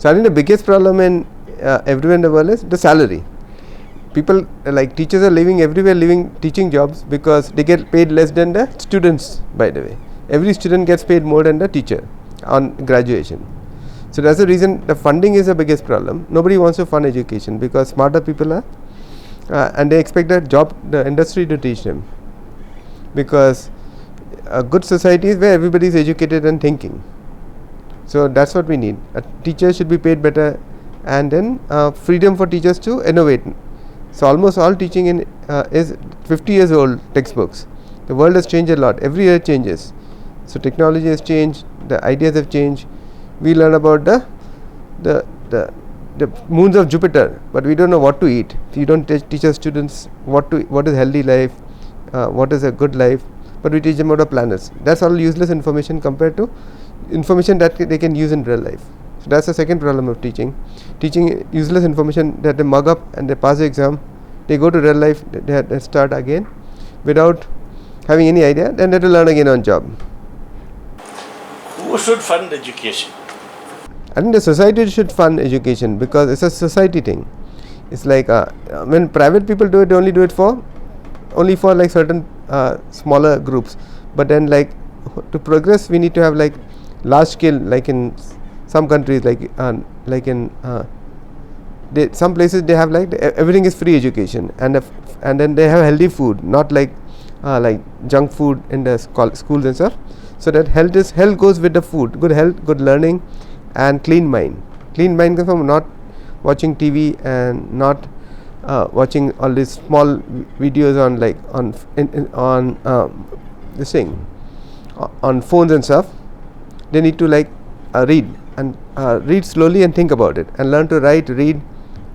So I think the biggest problem in everywhere in the world is the salary. People like teachers are living everywhere, living teaching jobs because they get paid less than the students. By the way, every student gets paid more than the teacher on graduation. So that's the reason the funding is the biggest problem. Nobody wants to fund education because smarter people are and they expect the industry to teach them, because a good society is where everybody is educated and thinking. So that's what we need. Teachers should be paid better, and then freedom for teachers to innovate. So almost all teaching is 50 years old textbooks. The world has changed a lot. Every year it changes. So technology has changed. The ideas have changed. We learn about the moons of Jupiter, but we don't know what to eat. You don't teach our students what is healthy life, what is a good life, but we teach them about the planets. That's all useless information compared to information that they can use in real life. So that's the second problem of teaching useless information that they mug up and they pass the exam, they go to real life, they start again without having any idea, then they have to learn again on job. Who should fund education? I think the society should fund education because it's a society thing. It's like when private people do it, they only do it for like certain smaller groups, but then like to progress we need to have like large scale, like in some countries, like in some places they have like everything is free education, and then they have healthy food, not like junk food in the schools and stuff. So that health goes with the food, good health, good learning, and clean mind. Clean mind comes from not watching TV and not watching all these small videos on phones and stuff. They need to read and read slowly and think about it and learn to write, read,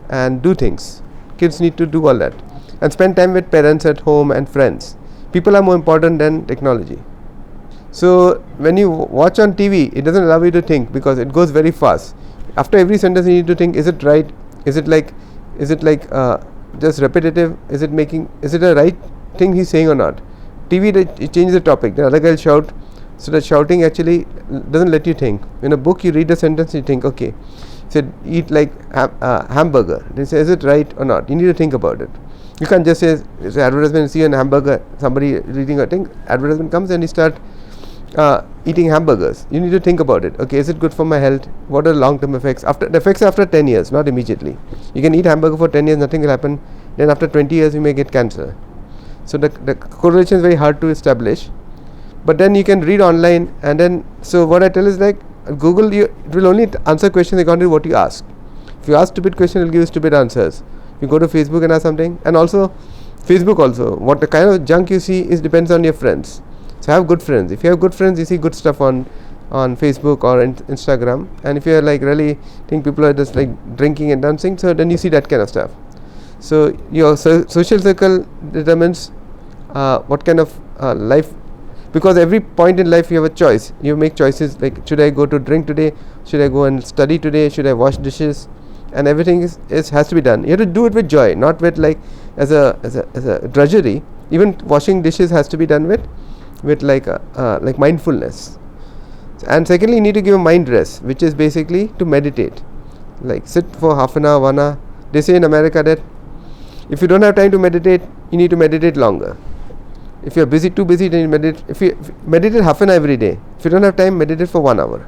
and do things. Kids need to do all that and spend time with parents at home and friends. People are more important than technology. So when you watch on TV, it doesn't allow you to think because it goes very fast. After every sentence you need to think, is it right? Is it just repetitive? Is it a right thing he's saying or not? TV, it changes the topic. The other guy will shout. So that shouting actually doesn't let you think. In a book you read the sentence, you think, okay, said eat like hamburger. They say, is it right or not? You need to think about it. You can't just say advertisement, see an hamburger, somebody reading a thing, advertisement comes and you start eating hamburgers. You need to think about it. Okay, is it good for my health? What are the long-term effects? The effects after 10 years, not immediately. You can eat hamburger for 10 years, nothing will happen. Then after 20 years you may get cancer. So the correlation is very hard to establish. But then you can read online, and then so what I tell is like Google, it will only answer questions according to what you ask. If you ask stupid questions, it will give you stupid answers. If you go to Facebook and ask something, and also Facebook also, what the kind of junk you see depends on your friends. So have good friends. If you have good friends, you see good stuff on Facebook or Instagram, and if you are like really think people are just like drinking and dancing, so then you see that kind of stuff. So your social circle determines what kind of life. Because every point in life you have a choice. You make choices like, should I go to drink today? Should I go and study today? Should I wash dishes? And everything has to be done. You have to do it with joy, not with like as a drudgery. Even washing dishes has to be done with like mindfulness. And secondly, you need to give a mind rest, which is basically to meditate. Like sit for half an hour, 1 hour. They say in America that if you don't have time to meditate, you need to meditate longer. If you are too busy, then you meditate. If you meditate half an hour every day. If you don't have time, meditate for 1 hour.